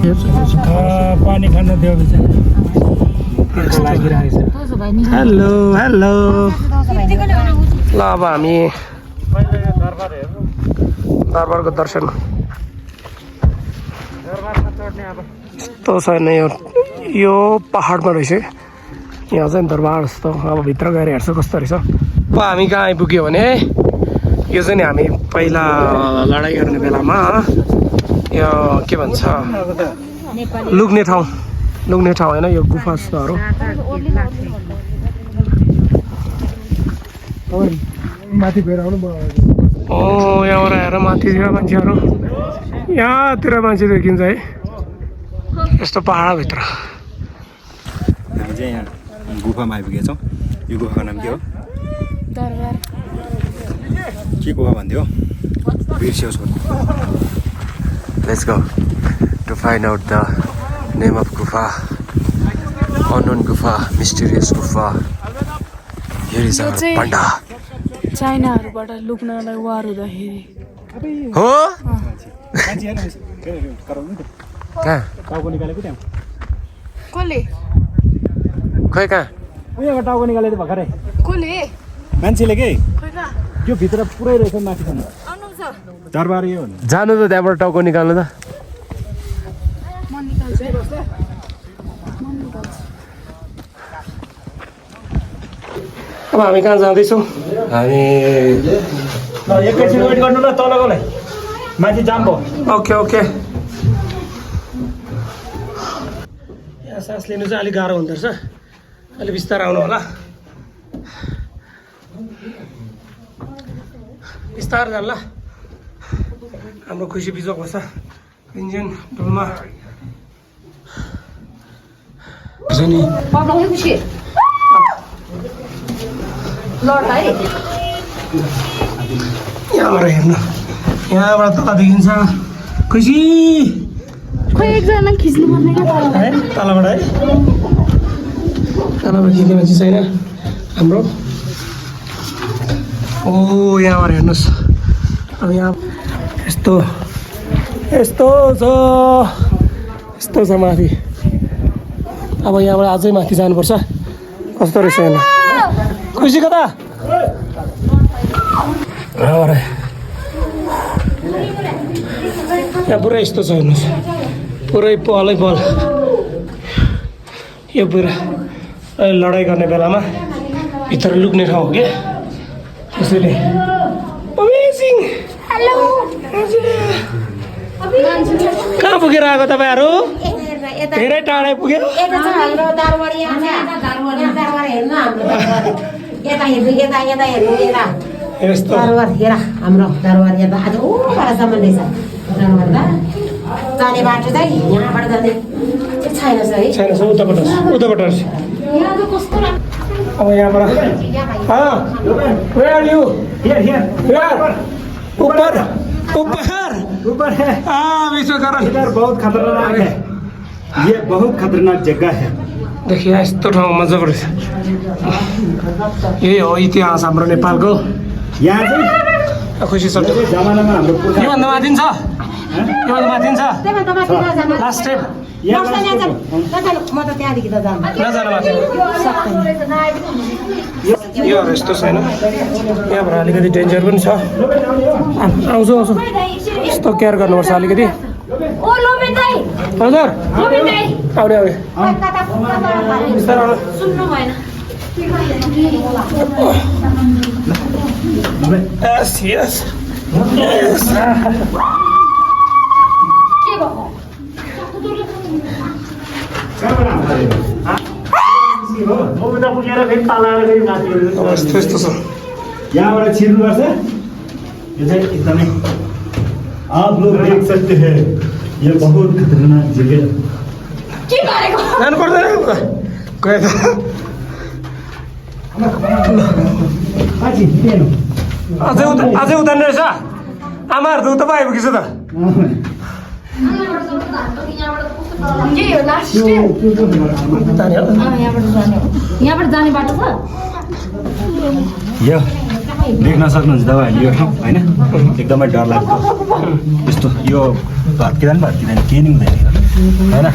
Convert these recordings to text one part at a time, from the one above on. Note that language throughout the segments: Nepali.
पानी खान दियो हेलो हेलो ल अब हामी दरबारको दर्शन यस्तो छैन यो पहाडमा रहेछ यहाँ चाहिँ दरबार जस्तो अब भित्र गएर हेर्छु कस्तो रहेछ अब हामी कहाँ आइपुग्यो भने यो चाहिँ नि हामी पहिला लडाइँ गर्ने बेलामा यो के भन्छ लुक्ने ठाउँ होइन यो गुफा जस्तोहरू माथि गएर आउनु ओ यहाँबाट हेर माथितिर मान्छेहरू यहाँतिर मान्छे देखिन्छ है यस्तो पहाडभित्र हामी चाहिँ यहाँ गुफामा आइपुगेछौँ यो गुफाको नाम के हो दरबार के गुफा भन्थ्यो बिर्सियोस् Let's go to find out the name of Gufa, unknown Gufa, mysterious Gufa. Here is our panda. चाइनाहरूबाट लुक्नलाई वार हुँदाखेरि हो कहाँ टाउको निकालेको त्यहाँ कसले खोइ कहाँ उयोबाट टाउको निकालेको भर्खरै कसले मान्छेले के खोइ कहाँ त्यो भित्र पुरै रहेछ माथिसम्म आउनुहुन्छ दरबार यो हो जानु त त्यहाँबाट टाउको निकाल्नु त म निकाल्छु अब हामी कहाँ जाँदैछौँ हामी एकैछिन वेट गर्नु ल तलकोलाई माथि जाम भयो ओके ओके यहाँ सास लिनु चाहिँ अलिक गाह्रो हुँदो रहेछ अलिक बिस्तारै आउनु होला बिस्तारै जानु ल हाम्रो खुसी बिजोक बस्छ इन्जिन डुलमा नि यहाँबाट हेर्नु यहाँबाट तल देखिन्छ खुसी खोइ एकजना खिच्नु पर्ने क्या है तलबाट है तलबाट खिच्ने मान्छे छैन हाम्रो ओ यहाँबाट हेर्नुहोस् अब यहाँ यस्तो छ माथि अब यहाँबाट अझै माथि जानुपर्छ कस्तो रहेछ हेर्नु खुसी कता यहाँ पुरै यस्तो छ हेर्नुहोस् पुरै पलै पल यो पुरा लडाइँ गर्ने बेलामा भित्र लुक्ने ठाउँ हो क्या त्यसैले अमेजिङ कहाँ पुगेर आएको तपाईँहरू धेरै टाढै पुग्यो यस्तो हाम्रो दरबार यहाँ आज ओसम्म रहेछ दरबार जाने बाटो चाहिँ यहाँबाट जाने छैन है छैन उताबाट अब यहाँबाट ऊपर है इधर बहुत खतरनाक है ये बहुत खतरनाक जगह है देखिए यस्तो ठाउँमा जबरजस्त यही हो इतिहास हाम्रो नेपालको यहाँ चाहिँ खुसी छ जमानामा हाम्रो योभन्दा माथि छ लास्ट स्टेप म त त्यहाँदेखि त जान्छु नजानु माथि यो यस्तो छैन यहाँबाट अलिकति डेन्जर पनि छ आउँछु यस्तो केयर गर्नुपर्छ अलिकति हजुर आउने सुन्नु भएन Yes. यस्तो छ यहाँबाट छिर्नुपर्छ यो चाहिँ एकदमै आप लोग देख सकते हैं ये बहुत खतरनाक जगह के गरेको जानु पर्दैन गए त अझै उतार्ने रहेछ आमाहरू त उता पो आइपुगेछ त यहाँबाट जाने बाटो छ यो देख्न सक्नुहुन्छ तपाईँहरूले यो ठाउँ होइन एकदमै डर लाग्दो यस्तो यो भत्किँदैन केही नि हुँदैन होइन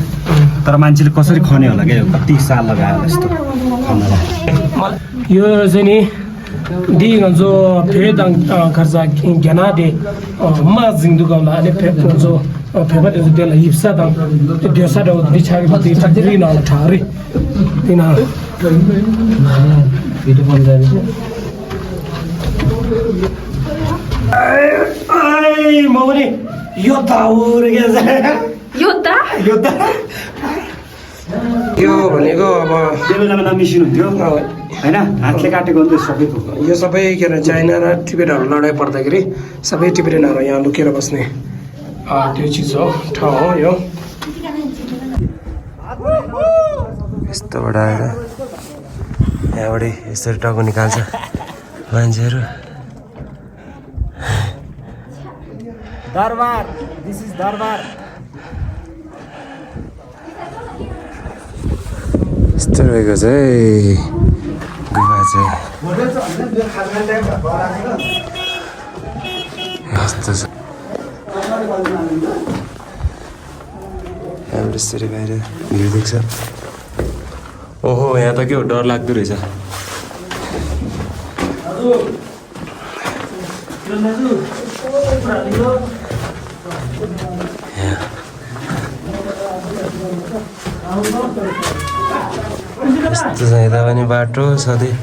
तर मान्छेले कसरी खने होला क्या कति साल लगायो होला यस्तो खन्नलाई यो चाहिँ नि दिगन्जो फेदङ खर्चा ज्ञाना दे मा जिंदु गला ले फेदो फेबत दे ला हिप्सा दङ देसा दो बिछारी बति ठरी न ठरी तिना भिडियो बन जाने आई मौनी यो ताउर के योद्धा यो भनेको अब त्यो बेलामा नमिसिनु हुन्थ्यो होइन हातले काटेको हुन्थ्यो सबै थोक यो सबै के अरे चाइना र टिबेटहरू लडाइँ पर्दाखेरि सबै टिबेटनहरू यहाँ लुकेर बस्ने त्यो चिज हो ठाउँ हो यो यस्तोबाट आएर यहाँबाट यसरी टाउको निकाल्छ मान्छेहरू दरबार दिस इज दरबार यस्तो रहेको छ है गुफा चाहिँ यस्तो छ यहाँबाट यसरी बाहिर भिड देख्छ ओहो यहाँ त के हो डर लाग्दो रहेछ यस्तो छ यता पनि बाटो सधैँ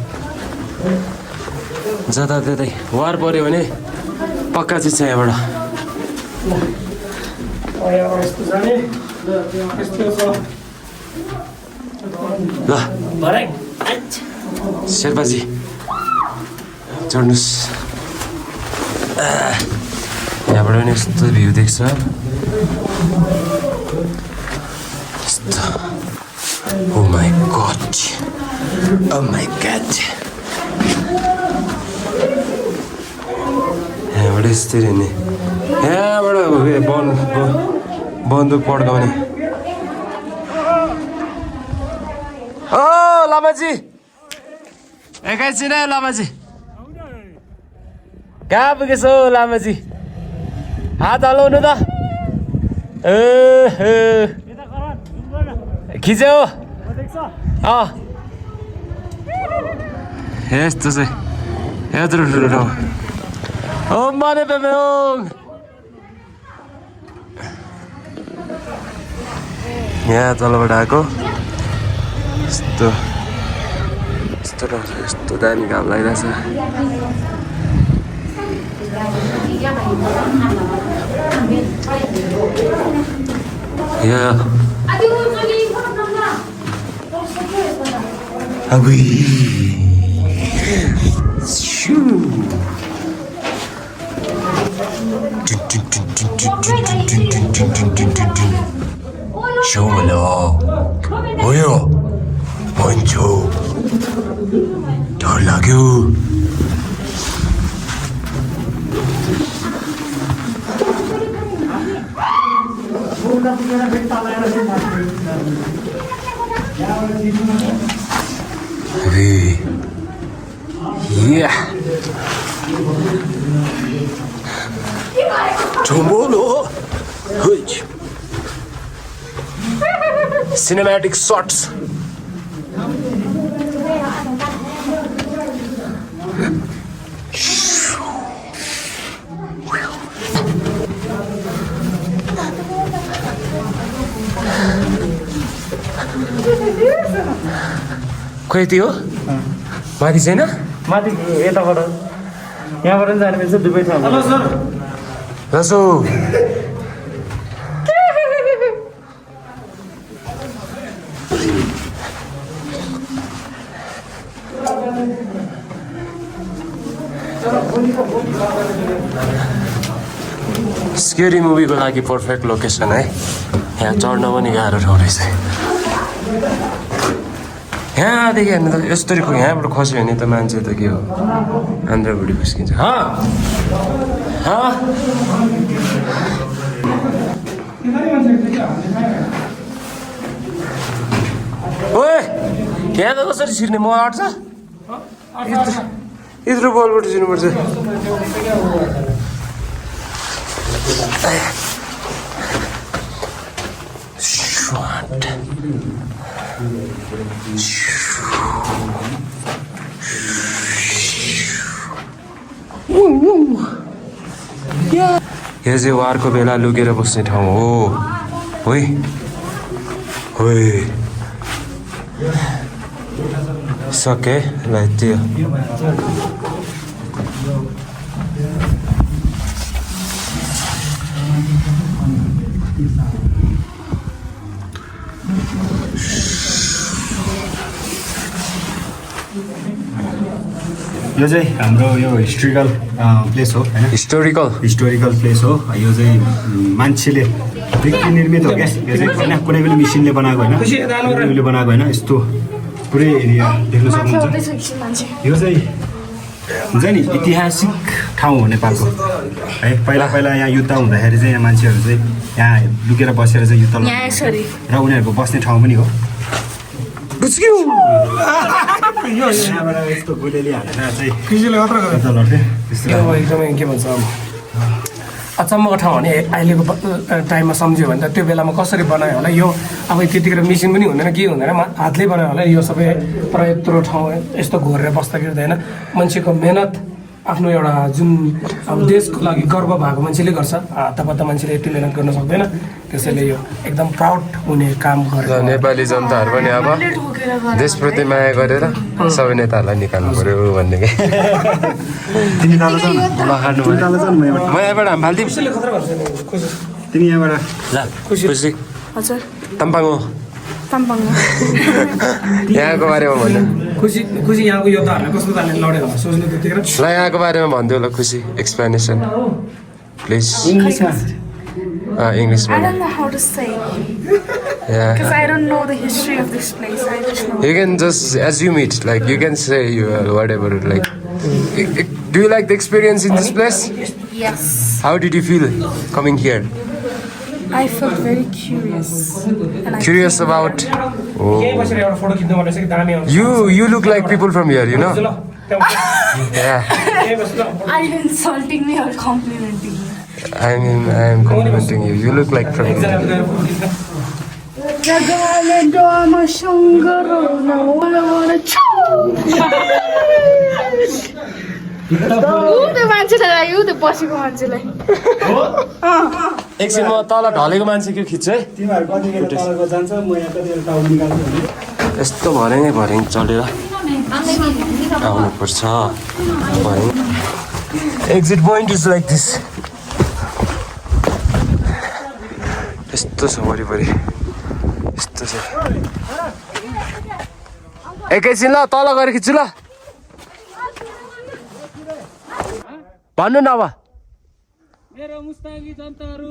जताततै वार पऱ्यो भने पक्का चिज छ यहाँबाट यहाँबाट यस्तो जाने यस्तो छ ल शेर्पाजी चढ्नुहोस् यहाँबाट पनि यस्तो भ्यू देख्छ यस्तो Oh my god. Oh my god. यहाँबाट यस्तरी नि यहाँबाट बन्दुक पड्काउने ओ लामाजी एकैछिन है लामाजी कहाँ पुगेछ हौ लामाजी हात हलाउनु त खिच्यो यस्तो चाहिँ यत्रो ठुलो ठाउँ ओ माने पेमेङ यहाँ तलबाट आएको यस्तो यस्तो ठाउँ छ यस्तो दामी घाम लागिरहेछ यहाँ Agui. Shoo. Shomalo. Oyo. Poncho. डर लाग्यो Yeah. Tomorrow. Cinematic shots. खोइ त्यो माथि छैन माथि यताबाट यहाँबाट पनि जाने रहेछ दुवै ठाउँ हेलो सर रसो स्केरी मुभीको लागि पर्फेक्ट लोकेसन है यहाँ चढ्न पनि गाह्रो ठाउँ रहेछ यहाँदेखि हेर्नु त यस्तरी यहाँबाट खस्यो भने त मान्छे त के हो आन्द्रा भुँडी फस्किन्छ ओए यहाँ त कसरी छिर्ने म अट्छ यत्रो बलबाट छिर्नुपर्छ यहाँ चाहिँ वारको बेला लुकेर बस्ने ठाउँ हो है होइ सके ल त्यो यो चाहिँ हाम्रो यो हिस्टोरिकल प्लेस हो होइन हिस्टोरिकल प्लेस हो यो चाहिँ मान्छेले व्यक्ति निर्मित हो क्या यो चाहिँ होइन कुनै पनि मेसिनले बनाएको होइन कुनैले बनाएको होइन यस्तो पुरै एरिया देख्न सक्नुहुन्छ यो चाहिँ हुन्छ नि ऐतिहासिक ठाउँ हो नेपालको है पहिला पहिला यहाँ युद्ध हुँदाखेरि चाहिँ यहाँ मान्छेहरू चाहिँ यहाँ लुकेर बसेर चाहिँ युद्ध लड्थ्यो र उनीहरूको बस्ने ठाउँ पनि हो यहाँबाट यस्तो गोलेले हालेर चाहिँ युद्ध लड्थ्यो एकदमै के भन्छ अचम्मको ठाउँ भने अहिलेको टाइममा सम्झ्यो भने त त्यो बेलामा कसरी बनायो होला यो अब त्यतिखेर मेसिन पनि हुँदैन के हुँदैन हातले बनायो होला यो सबै तर यत्रो ठाउँ यस्तो घोरेर बस्दाखेरि त होइन मान्छेको मेहनत आफ्नो एउटा जुन अब देशको लागि गर्व भएको मान्छेले गर्छ हातपात मान्छेले यति मेहनत गर्न सक्दैन त्यसैले यो एकदम प्राउड हुने काम गरेको नेपाली जनताहरू पनि अब देशप्रति माया गरेर सबै नेताहरूलाई निकाल्नु पर्यो भन्ने के तिमी तल जाऊ न म यहाँबाट हालिदिउँ तिमी यहाँबाट ल खुसी हजुर तम्पाङ हो यहाँको बारेमा भन्नु खुसी खुसी यहाँको योद्धाहरूलाई कस्तो तालले लड्यो होला सोच्नु त्यतिखेर ल यहाँको बारेमा भनिदियो ल खुसी एक्सप्लेनेसन प्लिज इङ्ग्लिसमा I इङ्ग्लिसमा don't know how to say because Yeah. I don't know the history of this place. I just know. You can just assume it, like you can say whatever, like. Do you like the experience in this place? Yes, How did you feel coming here? I felt very curious. And I Curious about. यही Oh. बसेर एउटा फोटो खिच्नु भनेपछि दामी आउँछ You look like people from here, you know? Yeah. Are you insulting me or complimenting me? I am complimenting you. You look like from here. एकछिन म तल ढलेको मान्छेको खिच्छु है तिमीहरू कति बेला तलको जान्छ म यहाँ कति बेला टाउन निकाल्छु भने यस्तो भर्याङ चढेर आउनुपर्छ exit point is like this यस्तो छ वरिपरि यस्तो छ एकैछिन ल तल गएर खिच्छु ल भन्नु न अब मेरो मुस्ताङ्गी जनताहरू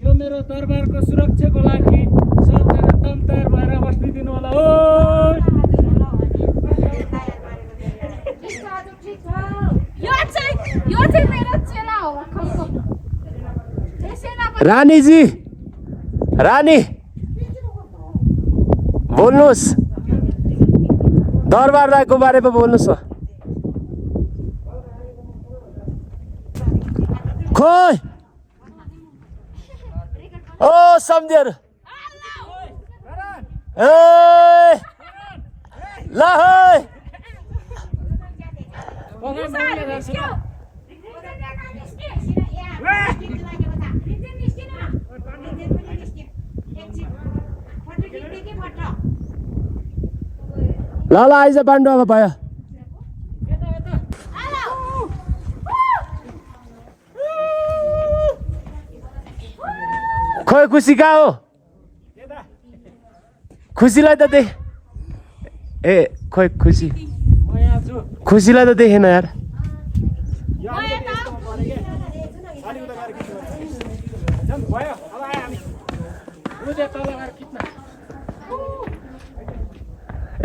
यो मेरो दरबारको सुरक्षाको लागि सबजना तम्तार भएर बस्दिनु होला हो रानीजी रानी बोल्नुहोस् दरबार राईको बारेमा बोल्नुहोस् न खोइ ओ सम्झेर ए ल है ल आइज बान्डु अब भयो खोइ खुसी कहाँ हो खुसीलाई त देख ए खोइ खुसीलाई त देखेन यार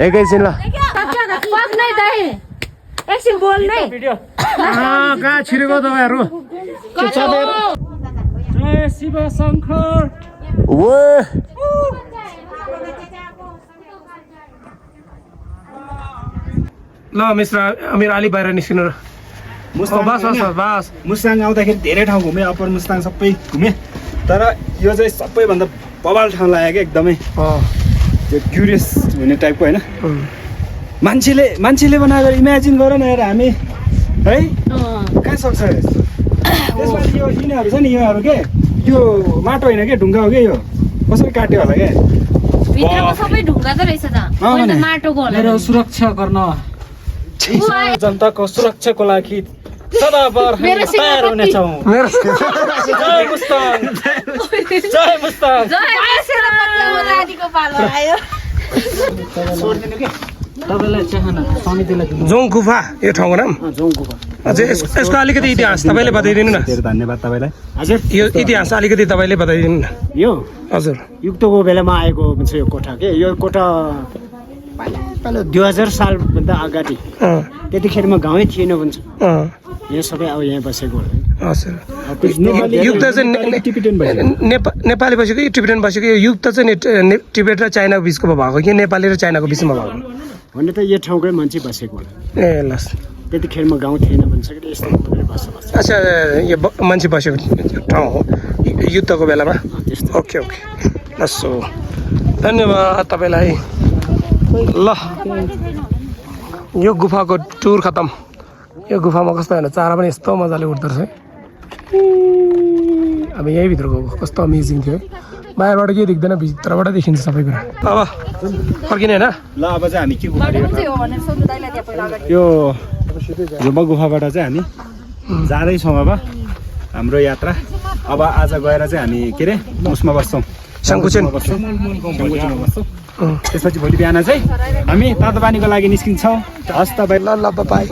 एकैछिन ल एकछिन बोल्नै कहाँ छिरेको तपाईँहरू जय शिव शङ्कर वो ल मिस्टर मेरो अलि बाहिर निस्किनु र मुस्ताङ आउँदाखेरि धेरै ठाउँ घुमेँ अप्पर मुस्ताङ सबै घुमेँ तर यो चाहिँ सबैभन्दा बबाल ठाउँ लाग्यो क्या एकदमै त्यो क्युरियस हुने टाइपको होइन मान्छेले बनाएको इमेजिन गर न हेर हामी है कहाँ सक्छ त्यसपछि यो यिनीहरू छ नि योहरू के यो माटो होइन क्या ढुङ्गा हो क्या यो कसरी काट्यो होला क्या भित्रको सबै ढुङ्गा त रहेछ त मैले माटोको होला मेरो सुरक्षा गर्न जनताको सुरक्षाको लागि सदाभर हामी तयार हुनेछौँ जय मुस्ताङ जय मुस्ताङ रानीको पालो आयो तपाईँलाई चाहना समितिलाई दिनु जोङ गुफा यो ठाउँको नाम अझै यसको अलिकति इतिहास तपाईँले बताइदिनु न धेरै धन्यवाद तपाईँलाई हजुर यो इतिहास अलिकति तपाईँले बताइदिनु न यो हजुर युक्तको बेलामा आएको भन्छ यो कोठा के यो कोठा पहिला 2000 सालभन्दा अगाडि त्यतिखेरमा गाउँै थिएन भन्छ यहाँ सबै अब यहाँ बसेको हजुर युक्त चाहिँ टिपिटेन भयो नेपाली बसेको कि टिबेटन बसेको यो युक्त चाहिँ टिबेट र चाइनाको बिचको भएको कि नेपाली र चाइनाको बिचमा भएको भन्ने त यो ठाउँकै मान्छे बसेको होला ए ल त्यतिखेरमा गाउँ थिएन भन्छ कि यस्तो बसोबास अच्छा यो मान्छे बसेको ठाउँ हो युद्धको बेलामा ओके ओके लसो धन्यवाद तपाईँलाई ल यो गुफाको टुर खतम यो गुफामा कस्तो होइन चारा पनि यस्तो मजाले उठ्दो रहेछ अब यहीँभित्रको कस्तो अमेजिङ थियो है बाहिरबाट केही देख्दैन भित्रबाट देखिन्छ सबै कुरा अब फर्किने होइन ल अब चाहिँ हामी के गुफा यो झुम्बा गुफाबाट चाहिँ हामी जाँदैछौँ अब हाम्रो यात्रा अब आज गएर चाहिँ हामी के अरे उसमा बस्छौँ सङ्कुचन बस्छौँ त्यसपछि भोलि बिहान चाहिँ हामी तातो पानीको लागि निस्किन्छौँ हस् तपाईँ ल ल बाई